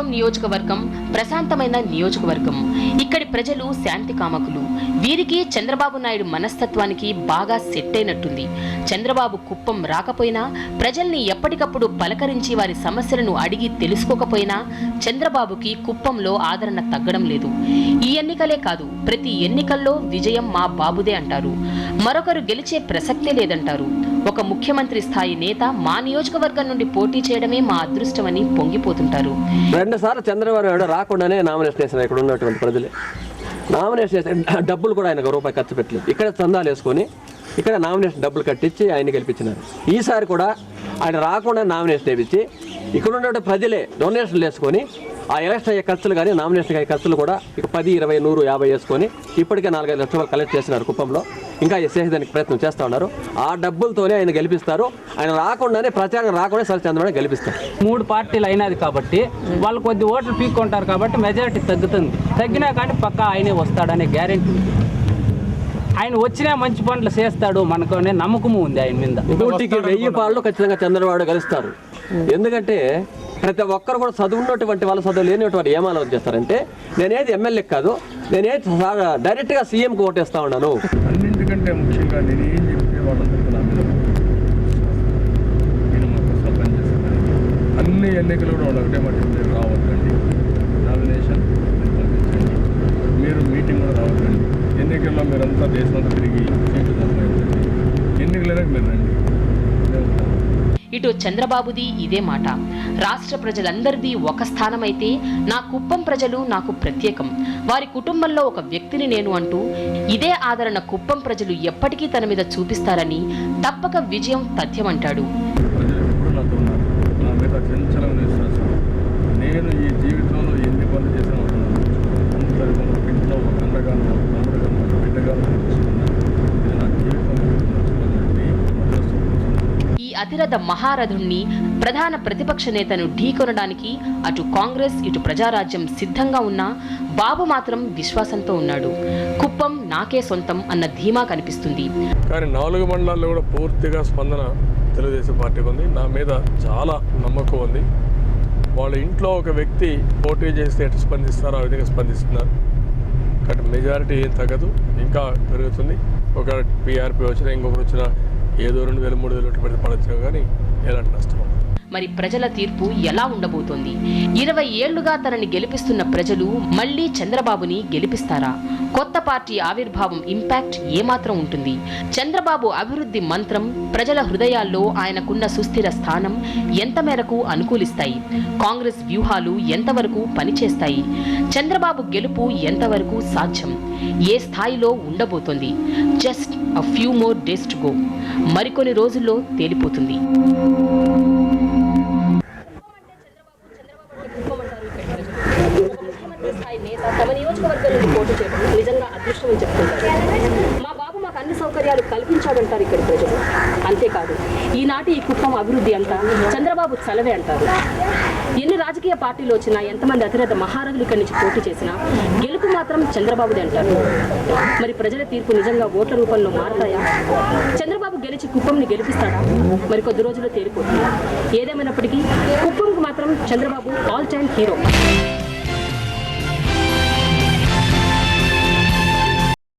కుప్పం నియోజకవర్గం ప్రశాంతమైన నియోజకవర్గం. ఇక్కడి ప్రజలు శాంతి కామకులు. వీరికి చంద్రబాబు నాయుడు మనస్తత్వానికి బాగా సెట్ అయినట్టుంది. చంద్రబాబు కుప్పం రాకపోయినా, ప్రజల్ని ఎప్పటికప్పుడు పలకరించి వారి సమస్యలను అడిగి తెలుసుకోకపోయినా చంద్రబాబుకి కుప్పంలో ఆదరణ తగ్గడం లేదు. ఈ ఎన్నికలే కాదు, ప్రతి ఎన్నికల్లో విజయం మా బాబుదే అంటారు. మరొకరు గెలిచే ప్రసక్తే లేదంటారు. ఒక ముఖ్యమంత్రి స్థాయి నేత మా నియోజకవర్గం నుండి పోటీ చేయడమే మా అదృష్టమని పొంగిపోతుంటారు. 2 సార్లు చంద్రబాబు నాయుడు రాకుండానే నామినేషన్ వేసిన ఇక్కడ ఉన్నటువంటి ప్రజలే. నామినేషన్ వేసిన డబ్బులు కూడా ఆయన రూపాయి ఖర్చు పెట్టలేదు. ఇక్కడ చందాలు వేసుకొని ఇక్కడ నామినేషన్ డబ్బులు కట్టించి ఆయన గెలిపించినారు. ఈసారి కూడా ఆయన రాకుండా నామినేషన్ వేయించి ఇక్కడ ఉన్నటువంటి ప్రజలే డొనేషన్లు వేసుకొని ఆ ఎలక్షన్ అయ్యే ఖర్చులు కానీ నామినేషన్ అయ్యే ఖర్చులు కూడా ఇక 10, 20, 100, 50 వేసుకొని ఇప్పటికే 4-5 లక్షల రూపాయలు కలెక్ట్ చేసినారు కుప్పంలో. ఇంకా చేసేదానికి ప్రయత్నం చేస్తూ ఉన్నారు. ఆ డబ్బులతోనే ఆయన గెలిపిస్తారు. ఆయన రాకుండానే ప్రచారం రాకుండా సరే చంద్రబాబు గెలిపిస్తారు. 3 పార్టీలు అయినది కాబట్టి వాళ్ళు కొద్ది ఓట్లు పీక్కుంటారు కాబట్టి మెజారిటీ తగ్గుతుంది. తగ్గినా కానీ పక్కా ఆయనే వస్తాడనే గ్యారెంటీ. ఆయన వచ్చినా మంచి పనులు చేస్తాడు మనకు నమ్మకము ఉంది ఆయన మీద. 100 పాళ్ళు ఖచ్చితంగా చంద్రబాబు గెలుస్తారు. ఎందుకంటే ప్రతి ఒక్కరు కూడా చదువున్నటువంటి వాళ్ళు చదువు లేనిటువంటి ఏం ఆలోచన చేస్తారంటే నేనేది ఎమ్మెల్యే కాదు, నేనేది డైరెక్ట్గా సీఎంకి ఓటేస్తా ఉన్నాను. అన్నింటికంటే ముఖ్యంగా నేను ఏం చెప్పే వాళ్ళందరికీ నా మీద నేను మా కోసం పనిచేస్తాను. అన్ని ఎన్నికలు కూడా వాళ్ళు ఒకటే మాట చెప్తే రావద్దండి, నామినేషన్ పంపించండి, మీరు మీటింగ్ కూడా రావద్దండి, ఎన్నికల్లో మీరంతా దేశమంతా తిరిగి సీట్లు సంపాదించండి, ఎన్నికలైనా మీరు రండి. ఇటు చంద్రబాబుది ఇదే మాట. రాష్ట్ర ప్రజలందరిది ఒక స్థానమైతే నా కుప్పం ప్రజలు నాకు ప్రత్యేకం, వారి కుటుంబంలో ఒక వ్యక్తిని నేను అంటూ ఇదే ఆదరణ కుప్పం ప్రజలు ఎప్పటికీ తన మీద చూపిస్తారని తప్పక విజయం తథ్యమంటాడు. నేను ఈ జీవితంలో ఎన్ని పనులు చేసిన ఒక ఇంట్లో ఒక అండగాను, ఒక తమ్ముడుగాను, ఒక బిడ్డగాను నా జీవితంలో ఈ అతిరథ మహారథుణ్ణి, ప్రధాన ప్రతిపక్ష నేతను ఢీకొనడానికి అటు కాంగ్రెస్ ఇటు ప్రజారాజ్యం సిద్ధంగా ఉన్నా బాబు మాత్రం విశ్వాసంతో ఉన్నాడు. కుప్పం నాకే సొంతం అన్న ధీమా కనిపిస్తుంది. కానీ 4 మండలాల్లో కూడా పూర్తిగా స్పందన తెలుగుదేశం పార్టీకి ఉంది. నా మీద చాలా నమ్మకం ఉంది. వాళ్ళ ఇంట్లో ఒక వ్యక్తి పోటీ చేస్తే ఎటు స్పందిస్తారో ఆ విధంగా స్పందిస్తున్నారు. కాబట్టి మెజారిటీ ఏం తగ్గదు, ఇంకా పెరుగుతుంది. ఒక పీఆర్పీ వచ్చినా ఇంకొకరు వచ్చినా ఏదో 2,000, 3,000 ఓట్లు పెడితే పడచ్చు, కానీ ఎలాంటి నష్టం. మరి ప్రజల తీర్పు ఎలా ఉండబోతోంది? 20 ఏళ్లుగా తనని గెలిపిస్తున్న ప్రజలు మళ్లీ చంద్రబాబుని గెలిపిస్తారా? కొత్త పార్టీ ఆవిర్భావం ఇంపాక్ట్ ఏమాత్రం ఉంటుంది? చంద్రబాబు అభివృద్ధి మంత్రం ప్రజల హృదయాల్లో ఆయనకున్న సుస్థిర స్థానం ఎంత మేరకు అనుకూలిస్తాయి? కాంగ్రెస్ వ్యూహాలు ఎంతవరకు పనిచేస్తాయి? చంద్రబాబు గెలుపు ఎంతవరకు సాధ్యం? ఏ స్థాయిలో ఉండబోతోంది? Just a few more days to go. మరికొన్ని రోజుల్లో తేలిపోతుంది. తమ నియోజకవర్గం నుండి పోటీ చేయడం నిజంగా అదృష్టం అని చెప్తుంటారు. మా బాబు మాకు అన్ని సౌకర్యాలు కల్పించాడంటారు ఇక్కడి ప్రజలు. అంతేకాదు, ఈనాటి ఈ కుప్పం అభివృద్ధి అంతా చంద్రబాబు చలవే అంటారు. ఎన్ని రాజకీయ పార్టీలు వచ్చినా, ఎంతమంది అతిరథ మహారథులు ఇక్కడి నుంచి పోటీ చేసినా గెలుపు మాత్రం చంద్రబాబుదే అంటారు. మరి ప్రజల తీర్పు నిజంగా ఓట్ల రూపంలో మారతాయా? చంద్రబాబు గెలిచి కుప్పంని గెలిపిస్తాడా? మరి కొద్ది రోజుల్లో తేలిపోతుంది. ఏదేమైనప్పటికీ కుప్పంకు మాత్రం చంద్రబాబు ఆల్ టైమ్ హీరో.